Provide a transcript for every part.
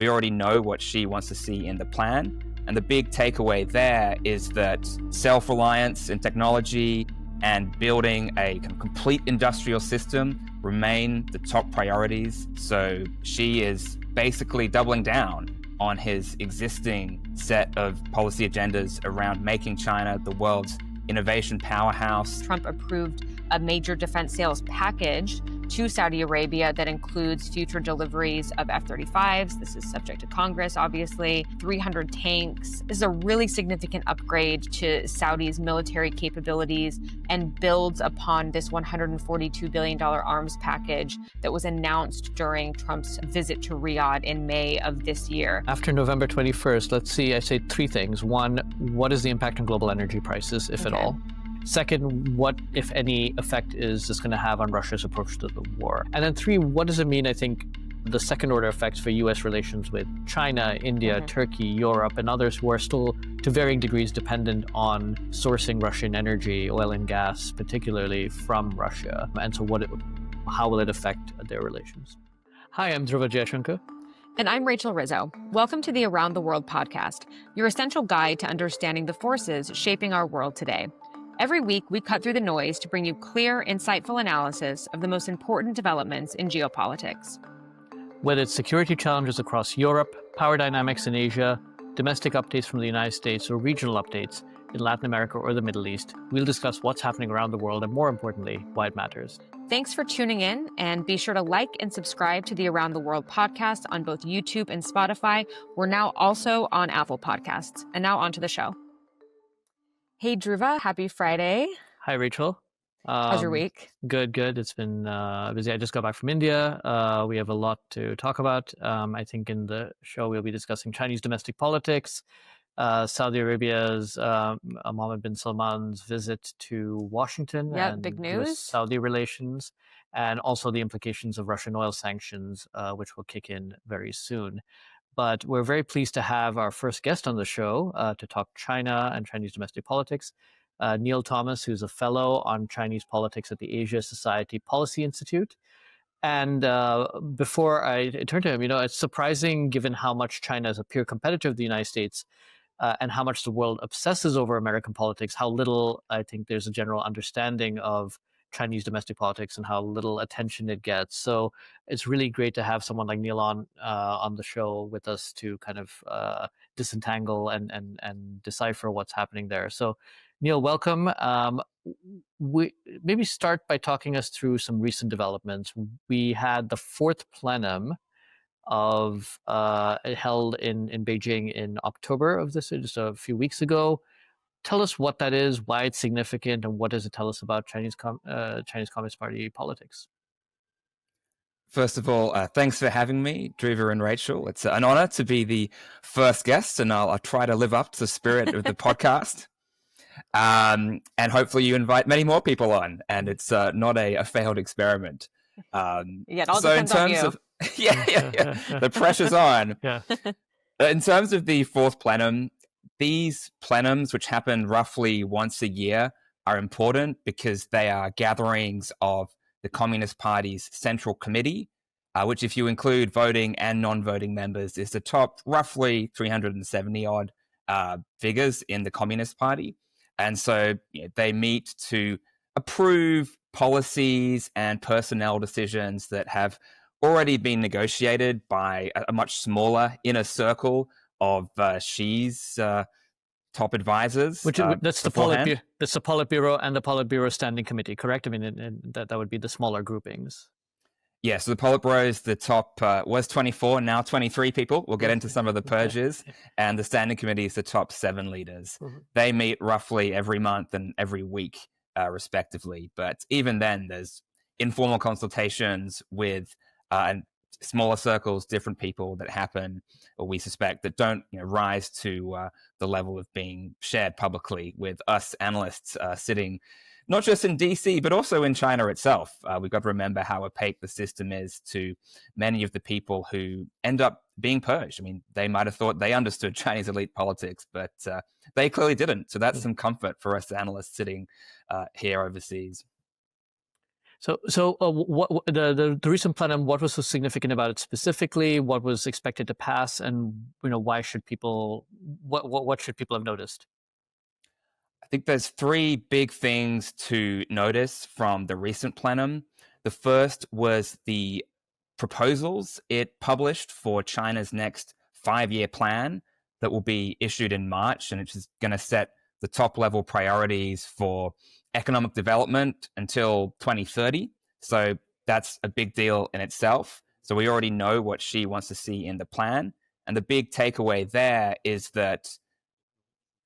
We already know what Xi wants to see in the plan. And the big takeaway there is that self-reliance in technology and building a complete industrial system remain the top priorities. So Xi is basically doubling down on his existing set of policy agendas around making China the world's innovation powerhouse. Trump approved a major defense sales package to Saudi Arabia that includes future deliveries of F-35s. This is subject to Congress, obviously. 300 tanks. This is a really significant upgrade to Saudi's military capabilities and builds upon this $142 billion arms package that was announced during Trump's visit to Riyadh in May of this year. After November 21st, let's see, I say three things. One, what is the impact on global energy prices, if at all? Second, what, if any, effect is this going to have on Russia's approach to the war? And then three, what does it mean, I think, the second order effects for U.S. relations with China, India, Turkey, Europe, and others who are still, to varying degrees, dependent on sourcing Russian energy, oil and gas, particularly from Russia? And so how will it affect their relations? Hi, I'm Dhruva Jaishankar. And I'm Rachel Rizzo. Welcome to the Around the World podcast, your essential guide to understanding the forces shaping our world today. Every week, we cut through the noise to bring you clear, insightful analysis of the most important developments in geopolitics. Whether it's security challenges across Europe, power dynamics in Asia, domestic updates from the United States, or regional updates in Latin America or the Middle East, we'll discuss what's happening around the world and, more importantly, why it matters. Thanks for tuning in, and be sure to like and subscribe to the Around the World podcast on both YouTube and Spotify. We're now also on Apple Podcasts. And now on to the show. Hey, Dhruva, happy Friday. Hi, Rachel. How's your week? Good. It's been busy. I just got back from India. We have a lot to talk about. I think in the show we'll be discussing Chinese domestic politics, Saudi Arabia's Mohammed bin Salman's visit to Washington, and big news. Saudi relations, and also the implications of Russian oil sanctions, which will kick in very soon. But we're very pleased to have our first guest on the show to talk China and Chinese domestic politics, Neil Thomas, who's a fellow on Chinese politics at the Asia Society Policy Institute. And before I turn to him, it's surprising, given how much China is a peer competitor of the United States and how much the world obsesses over American politics, how little I think there's a general understanding of Chinese domestic politics and how little attention it gets. So it's really great to have someone like Neil on the show with us to kind of disentangle and decipher what's happening there. So Neil, welcome. We maybe start by talking us through some recent developments. We had the fourth plenum held in Beijing in October of this year, just a few weeks ago. Tell us what that is, why it's significant, and what does it tell us about Chinese Communist Party politics? First of all, thanks for having me, Dhruva and Rachel. It's an honor to be the first guest, and I'll try to live up to the spirit of the podcast. And hopefully you invite many more people on, and it's not a failed experiment. It all depends on you. The pressure's on. Yeah. In terms of the fourth plenum, these plenums, which happen roughly once a year, are important because they are gatherings of the Communist Party's Central Committee, which, if you include voting and non-voting members, is the top roughly 370 odd figures in the Communist Party. And so they meet to approve policies and personnel decisions that have already been negotiated by a much smaller inner circle of Xi's top advisors. That's the Politburo and the Politburo Standing Committee, correct? I mean, that would be the smaller groupings. Yeah, so the Politburo is the top, was 24, now 23 people. We'll get into some of the purges. And the Standing Committee is the top 7 leaders. Mm-hmm. They meet roughly every month and every week, respectively. But even then, there's informal consultations with smaller circles, different people that happen, or we suspect that don't rise to the level of being shared publicly with us analysts sitting not just in DC, but also in China itself. We've got to remember how opaque the system is to many of the people who end up being purged. I mean, they might have thought they understood Chinese elite politics, but they clearly didn't. So that's some comfort for us analysts sitting here overseas. What the recent plenum? What was so significant about it specifically? What was expected to pass, and why should people? What should people have noticed? I think there's three big things to notice from the recent plenum. The first was the proposals it published for China's next 5-year plan that will be issued in March, and it's just going to set the top level priorities for economic development until 2030. So that's a big deal in itself. So we already know what Xi wants to see in the plan. And the big takeaway there is that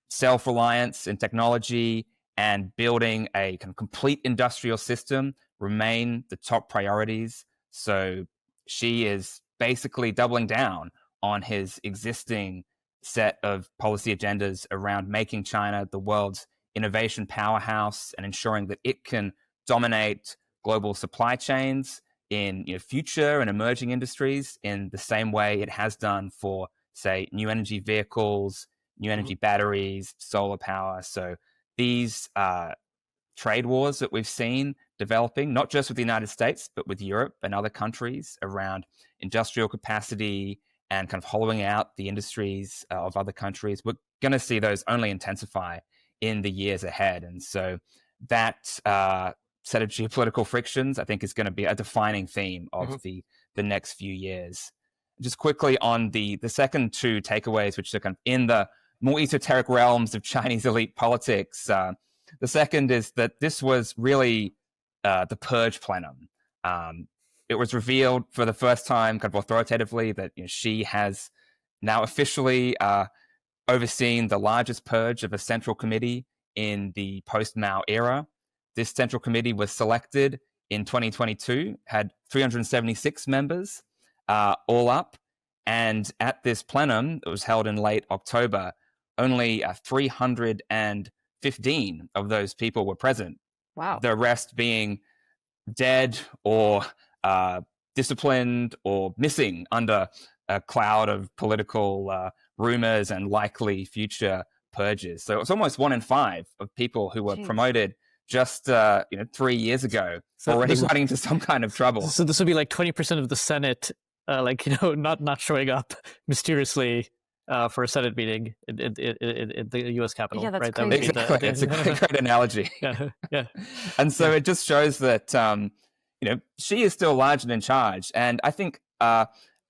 self-reliance in technology and building a kind of complete industrial system remain the top priorities. So Xi is basically doubling down on his existing set of policy agendas around making China the world's innovation powerhouse and ensuring that it can dominate global supply chains in future and emerging industries in the same way it has done for, say, new energy vehicles, new energy batteries, solar power. So these trade wars that we've seen developing, not just with the United States, but with Europe and other countries around industrial capacity and kind of hollowing out the industries of other countries, we're going to see those only intensify in the years ahead. And so that set of geopolitical frictions, I think, is going to be a defining theme of the next few years. Just quickly on the second two takeaways, which are kind of in the more esoteric realms of Chinese elite politics. The second is that this was really the Purge plenum. It was revealed for the first time kind of authoritatively that Xi has now officially overseen the largest purge of a central committee in the post-Mao era. This central committee was selected in 2022, had 376 members all up. And at this plenum, it was held in late October, only 315 of those people were present. Wow. The rest being dead or disciplined or missing under a cloud of political rumors and likely future purges. So it's almost 1 in 5 of people who were promoted just 3 years ago already running into some kind of trouble. So this would be like 20% of the Senate, not showing up mysteriously for a Senate meeting in the U.S. Capitol. Yeah, that's right? crazy. Exactly. It's a great analogy. Yeah. And so it just shows that Xi is still large and in charge. And I think a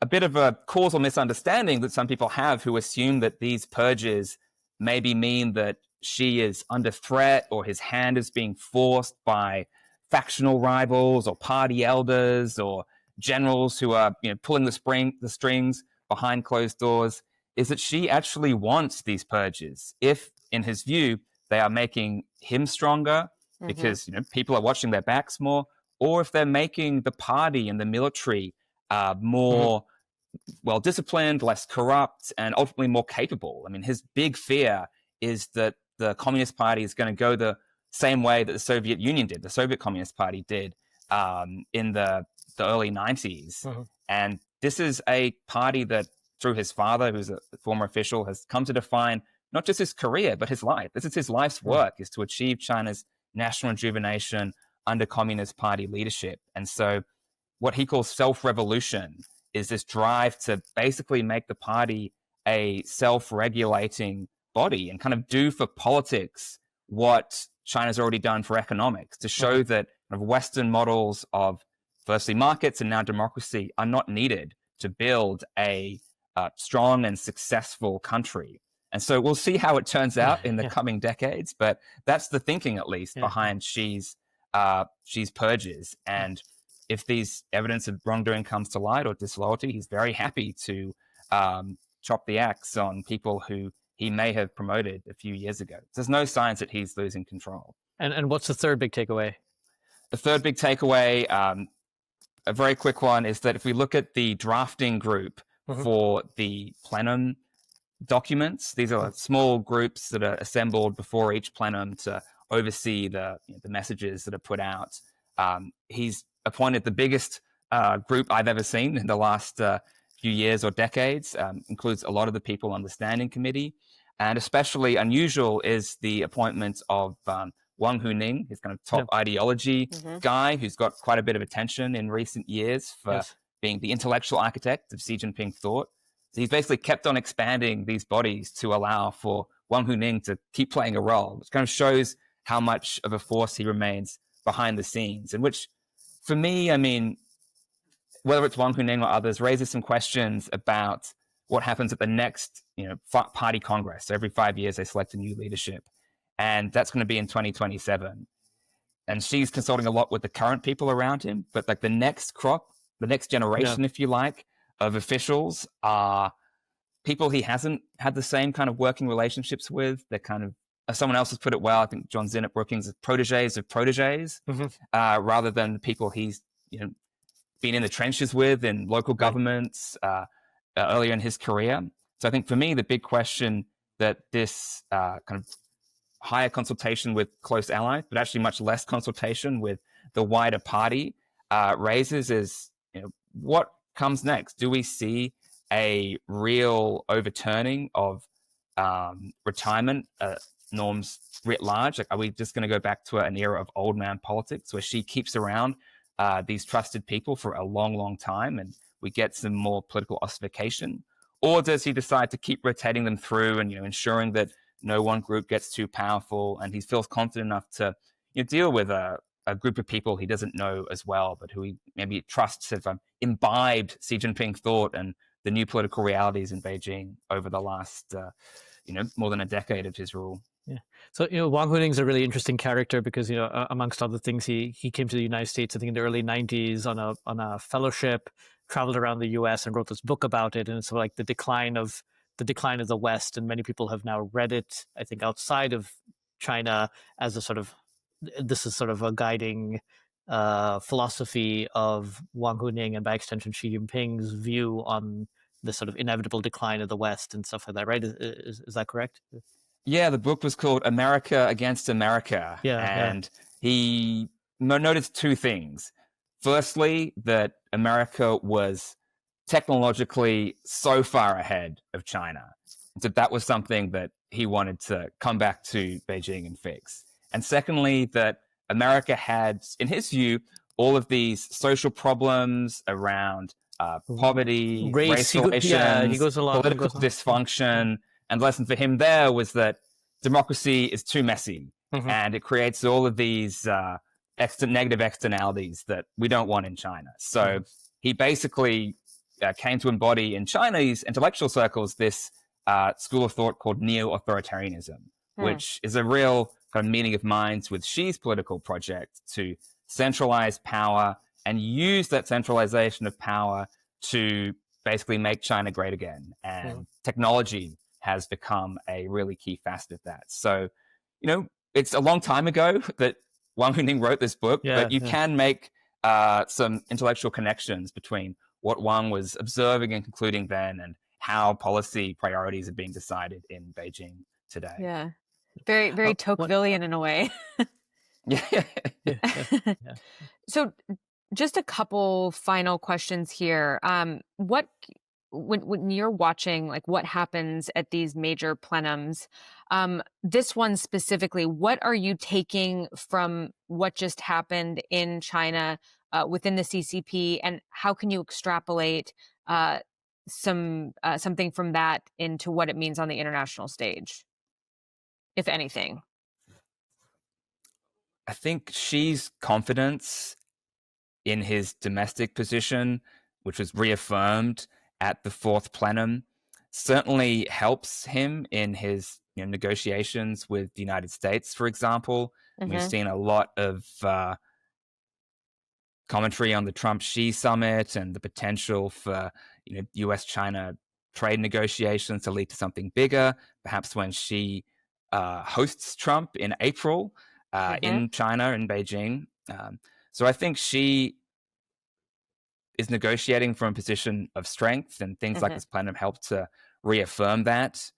bit of a causal misunderstanding that some people have who assume that these purges maybe mean that Xi is under threat or his hand is being forced by factional rivals or party elders or generals who are pulling the strings behind closed doors, is that Xi actually wants these purges if, in his view, they are making him stronger because people are watching their backs more, or if they're making the party and the military more well disciplined, less corrupt, and ultimately more capable. I mean, his big fear is that the Communist Party is going to go the same way that the Soviet Union did, the Soviet Communist Party did in the early 90s. And this is a party that, through his father, who's a former official, has come to define not just his career, but his life. This is his life's work, is to achieve China's national rejuvenation under Communist Party leadership. And so what he calls self-revolution is this drive to basically make the party a self-regulating body and kind of do for politics what China's already done for economics, to show that kind of Western models of firstly markets and now democracy are not needed to build a strong and successful country. And so we'll see how it turns out in the coming decades, but that's the thinking, at least, behind Xi's purges. And if these evidence of wrongdoing comes to light or disloyalty, he's very happy to chop the axe on people who he may have promoted a few years ago. There's no signs that he's losing control. And what's the third big takeaway? The third big takeaway, a very quick one, is that if we look at the drafting group for the plenum documents, these are small groups that are assembled before each plenum to oversee the messages that are put out. He's appointed the biggest group I've ever seen in the last few years or decades, includes a lot of the people on the standing committee. And especially unusual is the appointment of Wang Huning, his kind of top ideology guy, who's got quite a bit of attention in recent years for being the intellectual architect of Xi Jinping thought. So he's basically kept on expanding these bodies to allow for Wang Huning to keep playing a role, which kind of shows how much of a force he remains behind the scenes, and which, for me, I mean, whether it's Wang Huning or others, raises some questions about what happens at the next, party congress. So every 5 years, they select a new leadership, and that's going to be in 2027. And Xi's consulting a lot with the current people around him, but like the next crop, the next generation, if you like, of officials are people he hasn't had the same kind of working relationships with. They're kind of, as someone else has put it well, I think John Zinn at Brookings, is proteges of proteges, rather than the people he's been in the trenches with in local governments earlier in his career. So I think for me, the big question that this kind of higher consultation with close allies, but actually much less consultation with the wider party raises is, what comes next? Do we see a real overturning of retirement norms writ large? Like, are we just going to go back to an era of old man politics where Xi keeps around these trusted people for a long, long time and we get some more political ossification? Or does he decide to keep rotating them through and, ensuring that no one group gets too powerful and he feels confident enough to deal with a group of people he doesn't know as well, but who he maybe trusts have imbibed Xi Jinping thought and the new political realities in Beijing over the last, more than a decade of his rule. Yeah. So, Wang Huning is a really interesting character because, amongst other things, he came to the United States, I think in the early 90s on a fellowship, traveled around the U.S. and wrote this book about it. And it's like the decline of the West. And many people have now read it, I think, outside of China as this is sort of a guiding philosophy of Wang Huning and by extension Xi Jinping's view on the sort of inevitable decline of the West and stuff like that, right? Is that correct? Yeah, the book was called America Against America. And he noticed two things. Firstly, that America was technologically so far ahead of China. So that was something that he wanted to come back to Beijing and fix. And secondly, that America had, in his view, all of these social problems around poverty, race relations, political dysfunction. And the lesson for him there was that democracy is too messy and it creates all of these negative externalities that we don't want in China. So he basically came to embody in Chinese intellectual circles this school of thought called neo-authoritarianism, which is a real kind of meeting of minds with Xi's political project to centralize power and use that centralization of power to basically make China great again. And technology has become a really key facet of that. So, it's a long time ago that Wang Huning wrote this book, but you can make some intellectual connections between what Wang was observing and concluding then and how policy priorities are being decided in Beijing today. Yeah. Very, very Tocquevillian in a way. Yeah. So just a couple final questions here. When you're watching, like, what happens at these major plenums, this one specifically, what are you taking from what just happened in China within the CCP, and how can you extrapolate something from that into what it means on the international stage, if anything? I think Xi's confidence in his domestic position, which was reaffirmed at the fourth plenum, certainly helps him in his negotiations with the United States, for example. We've seen a lot of commentary on the Trump-Xi summit and the potential for U.S.-China trade negotiations to lead to something bigger, perhaps when Xi hosts Trump in April in China, in Beijing. So I think Xi is negotiating from a position of strength, and things like this plenum help to reaffirm that.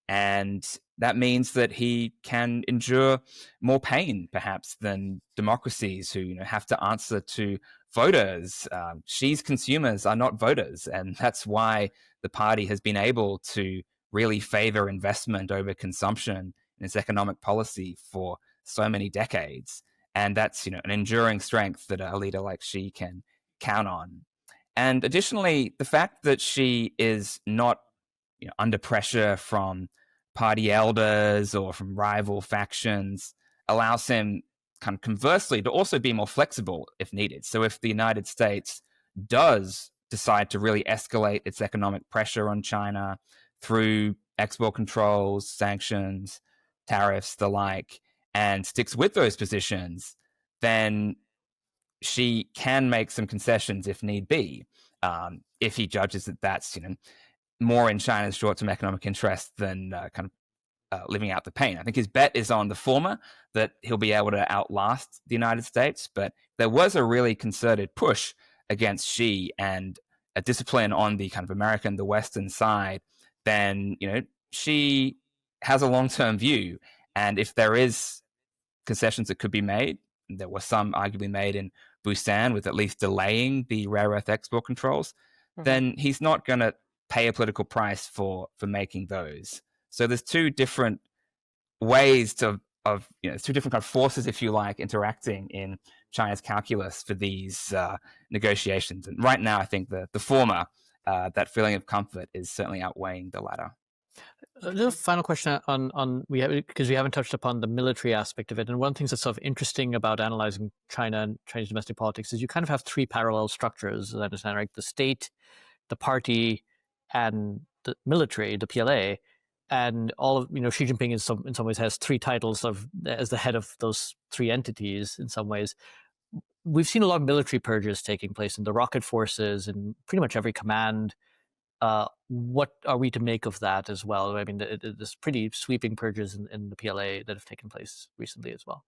And that means that he can endure more pain, perhaps, than democracies who have to answer to voters. Xi's consumers are not voters, and that's why the party has been able to really favor investment over consumption in its economic policy for so many decades. And that's, an enduring strength that a leader like Xi can count on. And additionally, the fact that Xi is not under pressure from party elders or from rival factions allows him kind of conversely to also be more flexible if needed. So if the United States does decide to really escalate its economic pressure on China through export controls, sanctions, tariffs, the like, and sticks with those positions, then Xi can make some concessions if need be, if he judges that that's more in China's short-term economic interest than living out the pain. I think his bet is on the former, that he'll be able to outlast the United States. But there was a really concerted push against Xi and a discipline on the kind of American, the Western side. Then Xi has a long-term view, and if there is concessions that could be made, there were some arguably made in Busan with at least delaying the rare earth export controls, then he's not going to pay a political price for making those. So there's two different ways of two different kind of forces, if you like, interacting in China's calculus for these negotiations. And right now, I think the former, that feeling of comfort, is certainly outweighing the latter. Just a final question because we haven't touched upon the military aspect of it. And one of the things that's sort of interesting about analyzing China and Chinese domestic politics is you kind of have three parallel structures, as I understand, right? The state, the party, and the military, the PLA. And all of Xi Jinping in some ways has three titles as the head of those three entities. In some ways, we've seen a lot of military purges taking place in the rocket forces and pretty much every command. What are we to make of that as well? I mean, there's pretty sweeping purges in the PLA that have taken place recently as well.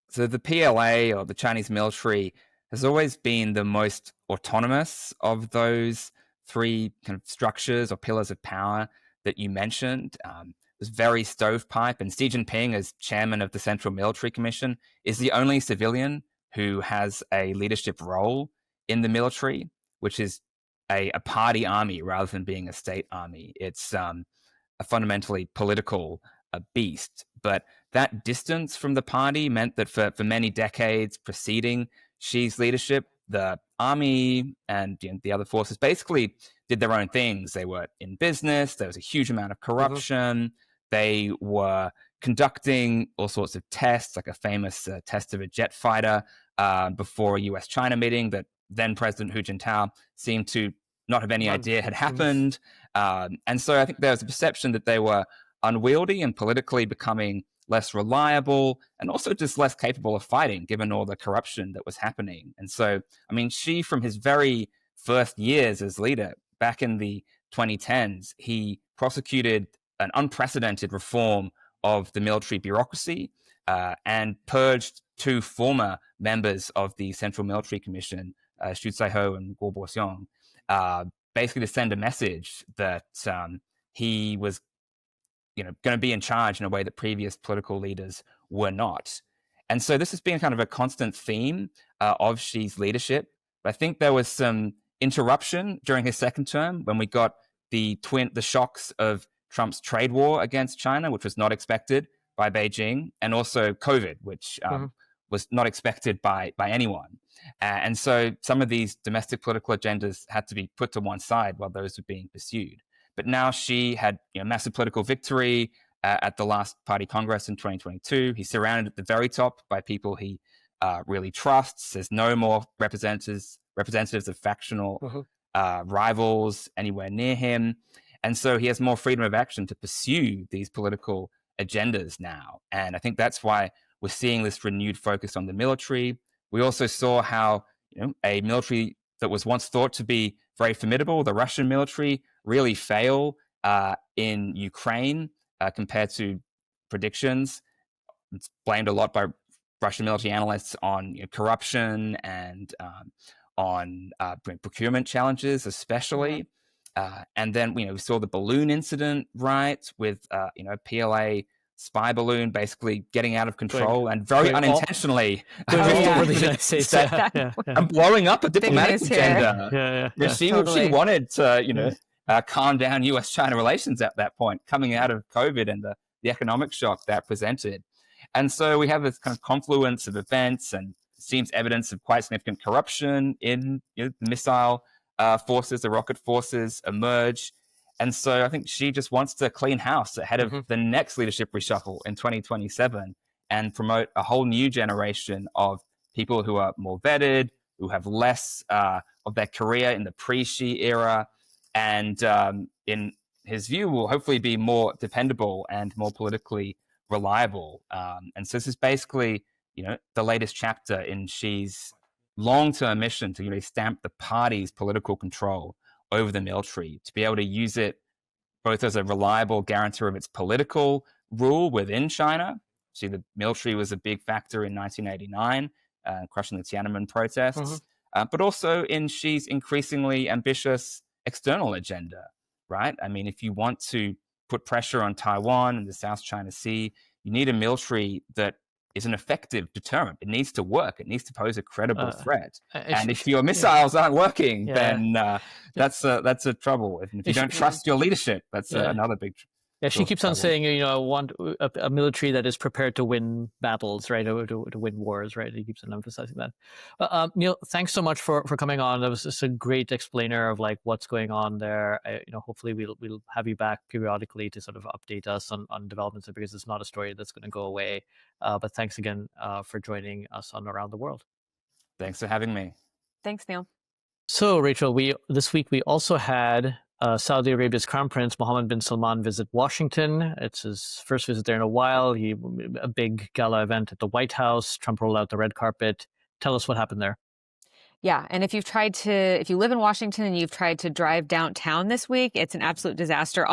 So the PLA, or the Chinese military, has always been the most autonomous of those three kind of structures or pillars of power that you mentioned. It was very stovepipe, and Xi Jinping, as chairman of the Central Military Commission, is the only civilian who has a leadership role in the military, which is a party army rather than being a state army. It's a fundamentally political beast. But that distance from the party meant that for many decades preceding Xi's leadership, the army and the other forces basically did their own things. They were in business. There was a huge amount of corruption. They were conducting all sorts of tests, like a famous test of a jet fighter before a US-China meeting that then President Hu Jintao seemed to not have any idea had happened. And so I think there was a perception that they were unwieldy and politically becoming less reliable and also just less capable of fighting, given all the corruption that was happening. And so, I mean, Xi, from his very first years as leader, back in the 2010s, he prosecuted an unprecedented reform of the military bureaucracy and purged two former members of the Central Military Commission, Xu Zaihe and Guo Boxiong, basically to send a message that he was going to be in charge in a way that previous political leaders were not. And so this has been kind of a constant theme of Xi's leadership. But I think there was some interruption during his second term when we got the shocks of Trump's trade war against China, which was not expected by Beijing, and also COVID, which was not expected by anyone. And so some of these domestic political agendas had to be put to one side while those were being pursued. But now Xi had massive political victory at the last party congress in 2022. He's surrounded at the very top by people he really trusts. There's no more representatives of factional rivals anywhere near him. And so he has more freedom of action to pursue these political agendas now. And I think that's why we're seeing this renewed focus on the military. We also saw how a military that was once thought to be very formidable, the Russian military, really fail in Ukraine compared to predictions. It's blamed a lot by Russian military analysts on corruption and on procurement challenges, especially. And then we saw the balloon incident, right, with a PLA spy balloon basically getting out of control and very unintentionally over the United States and blowing up a diplomatic agenda. She wanted to calm down US-China relations at that point, coming out of COVID and the the economic shock that presented. And so we have this kind of confluence of events, and seems evidence of quite significant corruption in the missile forces, the rocket forces emerge. And so I think Xi just wants to clean house ahead of the next leadership reshuffle in 2027 and promote a whole new generation of people who are more vetted, who have less of their career in the pre-Xi era, and in his view will hopefully be more dependable and more politically reliable. And so this is basically, the latest chapter in Xi's long-term mission to really stamp the party's political control over the military, to be able to use it both as a reliable guarantor of its political rule within China. See, the military was a big factor in 1989, crushing the Tiananmen protests, but also in Xi's increasingly ambitious external agenda, right? I mean, if you want to put pressure on Taiwan and the South China Sea, you need a military that is an effective deterrent. It needs to work. It needs to pose a credible threat. And if your missiles aren't working, then that's a trouble. And if you don't trust your leadership, that's another big trouble. Yeah, she keeps on saying, I want a military that is prepared to win battles, right, or to win wars, right? He keeps on emphasizing that. Neil, thanks so much for coming on. That was just a great explainer of like what's going on there. Hopefully we'll have you back periodically to sort of update us on developments, because it's not a story that's going to go away. But thanks again for joining us on Around the World. Thanks for having me. Thanks, Neil. So, Rachel, this week we also had Saudi Arabia's Crown Prince Mohammed bin Salman visit Washington. It's his first visit there in a while. A big gala event at the White House. Trump rolled out the red carpet. Tell us what happened there. Yeah, and if you live in Washington and you've tried to drive downtown this week, it's an absolute disaster.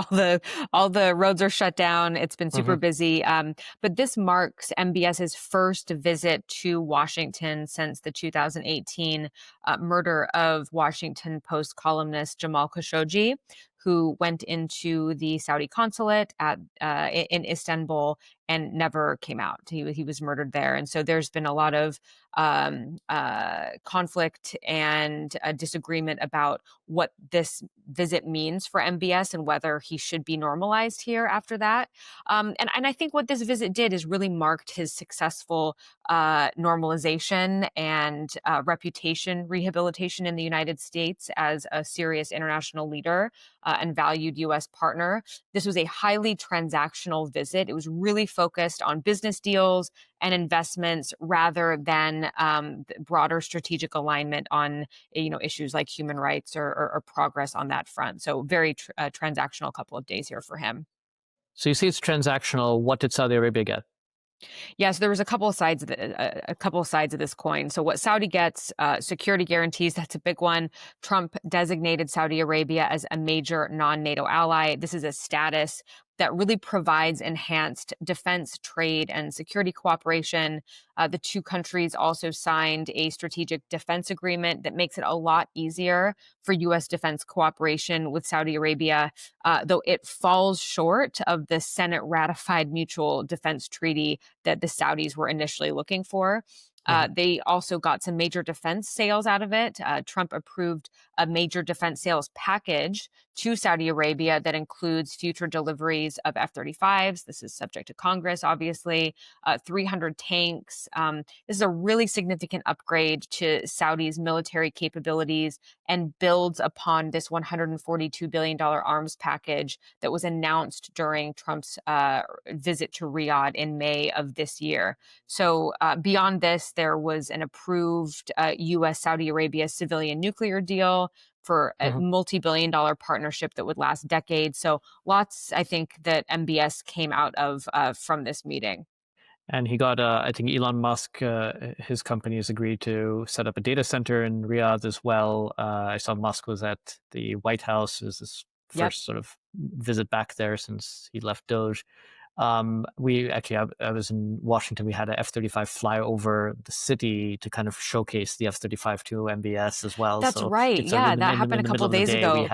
All the roads are shut down. It's been super busy. But this marks MBS's first visit to Washington since the 2018 murder of Washington Post columnist Jamal Khashoggi, who went into the Saudi consulate in Istanbul and never came out. He was murdered there. And so there's been a lot of conflict and disagreement about what this visit means for MBS and whether he should be normalized here after that. And I think what this visit did is really marked his successful normalization and reputation rehabilitation in the United States as a serious international leader and valued U.S. partner. This was a highly transactional visit. It was really focused on business deals and investments rather than broader strategic alignment on issues like human rights or progress on that front. So very transactional couple of days here for him. So you see it's transactional. What did Saudi Arabia get? Yeah, so there was a couple of sides of this coin. So what Saudi gets, security guarantees, that's a big one. Trump designated Saudi Arabia as a major non-NATO ally. This is a status that really provides enhanced defense, trade, and security cooperation. The two countries also signed a strategic defense agreement that makes it a lot easier for U.S. defense cooperation with Saudi Arabia, though it falls short of the Senate-ratified mutual defense treaty that the Saudis were initially looking for. They also got some major defense sales out of it. Trump approved a major defense sales package to Saudi Arabia that includes future deliveries of F-35s. This is subject to Congress, obviously. 300 tanks. This is a really significant upgrade to Saudi's military capabilities and builds upon this $142 billion arms package that was announced during Trump's visit to Riyadh in May of this year. So beyond this, there was an approved U.S.-Saudi Arabia civilian nuclear deal for a multi-billion-dollar partnership that would last decades. So lots, I think, that MBS came out of from this meeting. And he got, I think Elon Musk, his company has agreed to set up a data center in Riyadh as well. I saw Musk was at the White House. It was his first sort of visit back there since he left Doge. I was in Washington. We had an F-35 fly over the city to kind of showcase the F-35 to MBS as well. That's right. Yeah, that happened a couple of days ago.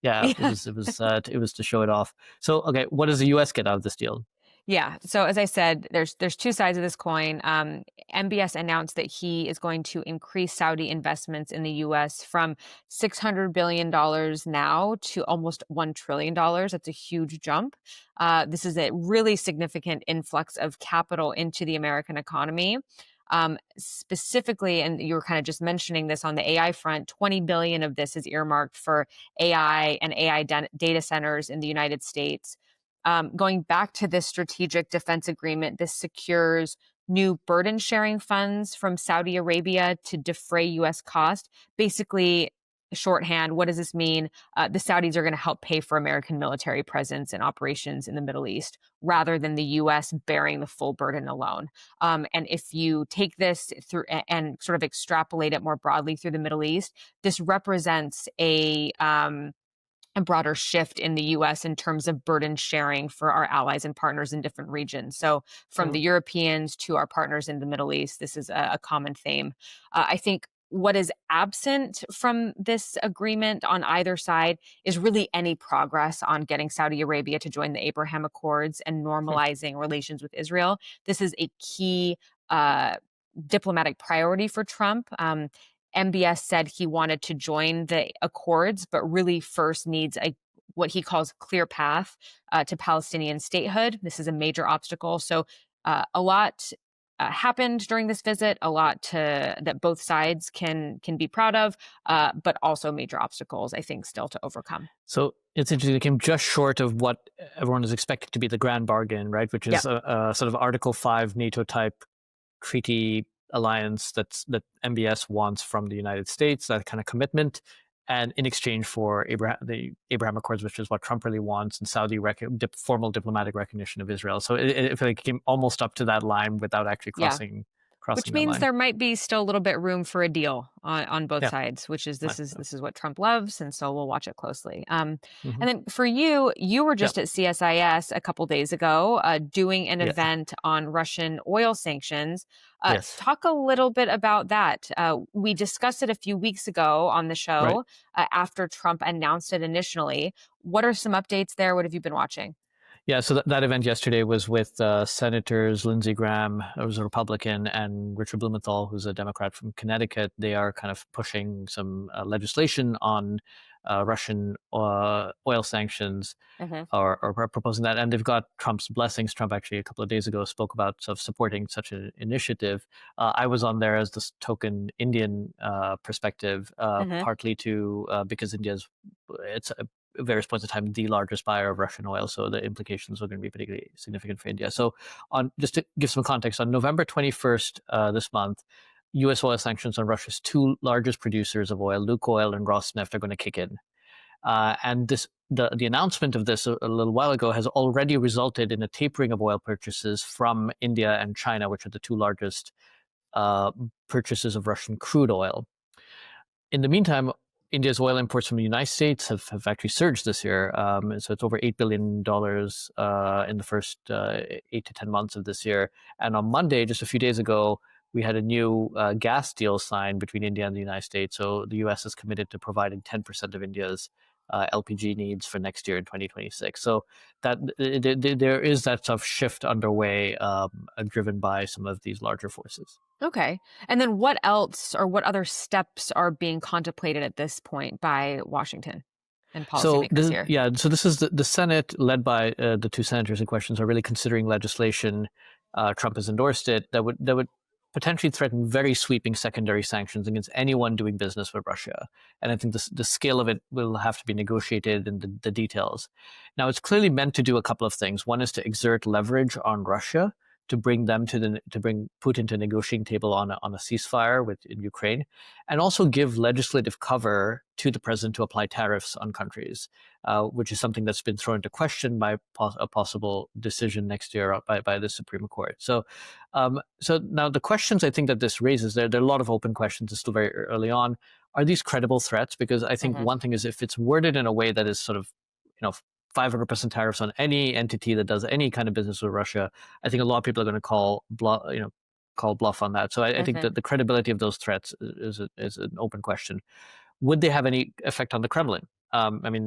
It was to show it off. So, okay, what does the U.S. get out of this deal? Yeah. So as I said, there's two sides of this coin. MBS announced that he is going to increase Saudi investments in the U.S. from $600 billion now to almost $1 trillion. That's a huge jump. This is a really significant influx of capital into the American economy. Specifically, and you were kind of just mentioning this on the AI front, 20 billion of this is earmarked for AI and AI data centers in the United States. Going back to this strategic defense agreement, this secures new burden sharing funds from Saudi Arabia to defray U.S. cost. Basically, shorthand, what does this mean? The Saudis are going to help pay for American military presence and operations in the Middle East rather than the U.S. bearing the full burden alone. And if you take this through and sort of extrapolate it more broadly through the Middle East, this represents a broader shift in the US in terms of burden sharing for our allies and partners in different regions. So from the Europeans to our partners in the Middle East, this is a common theme. I think what is absent from this agreement on either side is really any progress on getting Saudi Arabia to join the Abraham Accords and normalizing relations with Israel. This is a key diplomatic priority for Trump. MBS said he wanted to join the accords, but really first needs what he calls clear path to Palestinian statehood. This is a major obstacle. So a lot happened during this visit, a lot that both sides can be proud of, but also major obstacles, I think, still to overcome. So it's interesting. It came just short of what everyone is expected to be the grand bargain, right? Which is a sort of Article 5 NATO type treaty alliance that MBS wants from the United States, that kind of commitment, and in exchange for the Abraham Accords, which is what Trump really wants, and Saudi formal diplomatic recognition of Israel. So it came almost up to that line without actually crossing. Which means there might be still a little bit room for a deal on both sides, which is this is what Trump loves, and so we'll watch it closely. And then for you were just at CSIS a couple days ago doing an event on Russian oil sanctions. Talk a little bit about that. We discussed it a few weeks ago on the show after Trump announced it initially. What are some updates there? What have you been watching? Yeah, so that event yesterday was with Senators Lindsey Graham, who's a Republican, and Richard Blumenthal, who's a Democrat from Connecticut. They are kind of pushing some legislation on Russian oil sanctions, or proposing that. And they've got Trump's blessings. Trump actually a couple of days ago spoke about sort of supporting such an initiative. I was on there as this token Indian perspective, partly because it's various points of time the largest buyer of Russian oil, so the implications are going to be particularly significant for India. So, just to give some context, on November 21st this month, U.S. oil sanctions on Russia's two largest producers of oil, Lukoil and Rosneft, are going to kick in. And the announcement of this a little while ago has already resulted in a tapering of oil purchases from India and China, which are the two largest purchasers of Russian crude oil. In the meantime, India's oil imports from the United States have actually surged this year. So it's over $8 billion in the first 8 to 10 months of this year. And on Monday, just a few days ago, we had a new gas deal signed between India and the United States. So the U.S. is committed to providing 10% of India's LPG needs for next year in 2026. So that there is that sort of shift underway, driven by some of these larger forces. Okay. And then what else or what other steps are being contemplated at this point by Washington and policymakers here? Yeah, so this is the Senate, led by the two senators in question, are really considering legislation. Trump has endorsed it that would potentially threaten very sweeping secondary sanctions against anyone doing business with Russia. And I think the scale of it will have to be negotiated in the details. Now, it's clearly meant to do a couple of things. One is to exert leverage on Russia to bring them to bring Putin to a negotiating table on a ceasefire in Ukraine, and also give legislative cover to the president to apply tariffs on countries, which is something that's been thrown into question by a possible decision next year by the Supreme Court. So now the questions I think that this raises, there are a lot of open questions. It's still very early on. Are these credible threats? Because I think one thing is, if it's worded in a way that is sort of, 500% tariffs on any entity that does any kind of business with Russia, I think a lot of people are going to call bluff on that. So I think that the credibility of those threats is an open question. Would they have any effect on the Kremlin?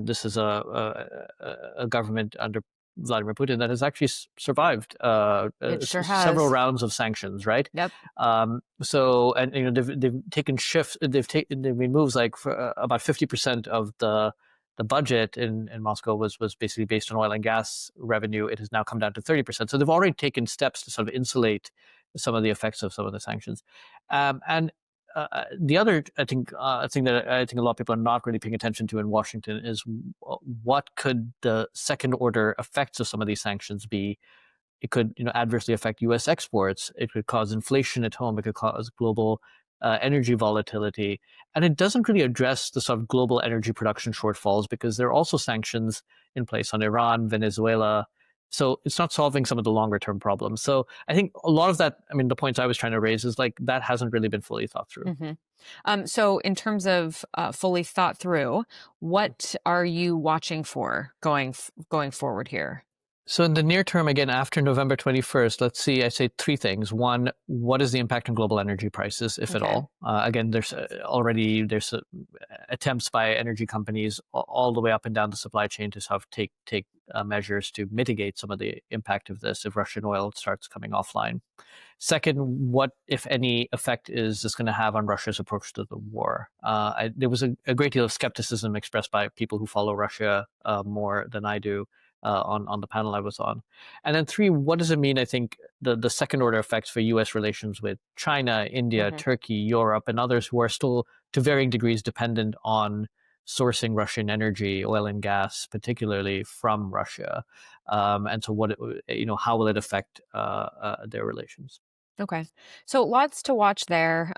This is a government under Vladimir Putin that has actually survived It sure has. several rounds of sanctions, right? Yep. So, and they've taken shifts. They've made moves like for, about 50% of the budget in Moscow was basically based on oil and gas revenue. It has now come down to 30%. So they've already taken steps to sort of insulate some of the effects of some of the sanctions. And the other, I think, thing that I think a lot of people are not really paying attention to in Washington is what could the second order effects of some of these sanctions be. It could, adversely affect U.S. exports. It could cause inflation at home. It could cause global energy volatility. And it doesn't really address the sort of global energy production shortfalls because there are also sanctions in place on Iran, Venezuela. So it's not solving some of the longer term problems. So I think a lot of that, the points I was trying to raise is like that hasn't really been fully thought through. Mm-hmm. So in terms of fully thought through, what are you watching for going forward here? So in the near term, again, after November 21st, let's see, I say three things. One, what is the impact on global energy prices, if at all? Again, there's attempts by energy companies all the way up and down the supply chain to sort of take measures to mitigate some of the impact of this if Russian oil starts coming offline. Second, what, if any, effect is this going to have on Russia's approach to the war? There was a great deal of skepticism expressed by people who follow Russia more than I do. On the panel I was on. And then three, what does it mean, I think, the second order effects for U.S. relations with China, India, Turkey, Europe, and others who are still to varying degrees dependent on sourcing Russian energy, oil and gas, particularly from Russia. And so how will it affect their relations? Okay. So lots to watch there.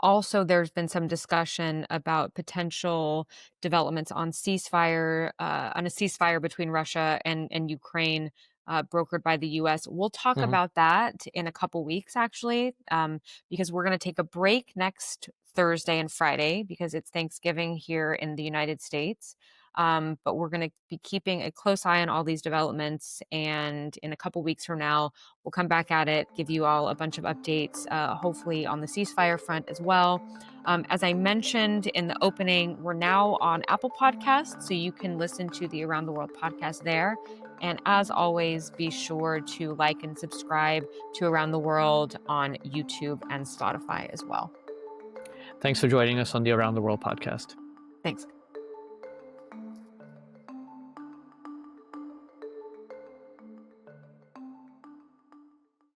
Also, there's been some discussion about potential developments on a ceasefire between Russia and Ukraine, brokered by the U.S. We'll talk about that in a couple weeks, actually, because we're going to take a break next Thursday and Friday because it's Thanksgiving here in the United States. But we're going to be keeping a close eye on all these developments. And in a couple weeks from now, we'll come back at it, give you all a bunch of updates, hopefully on the ceasefire front as well. As I mentioned in the opening, we're now on Apple Podcasts, so you can listen to the Around the World podcast there. And as always, be sure to like and subscribe to Around the World on YouTube and Spotify as well. Thanks for joining us on the Around the World podcast. Thanks.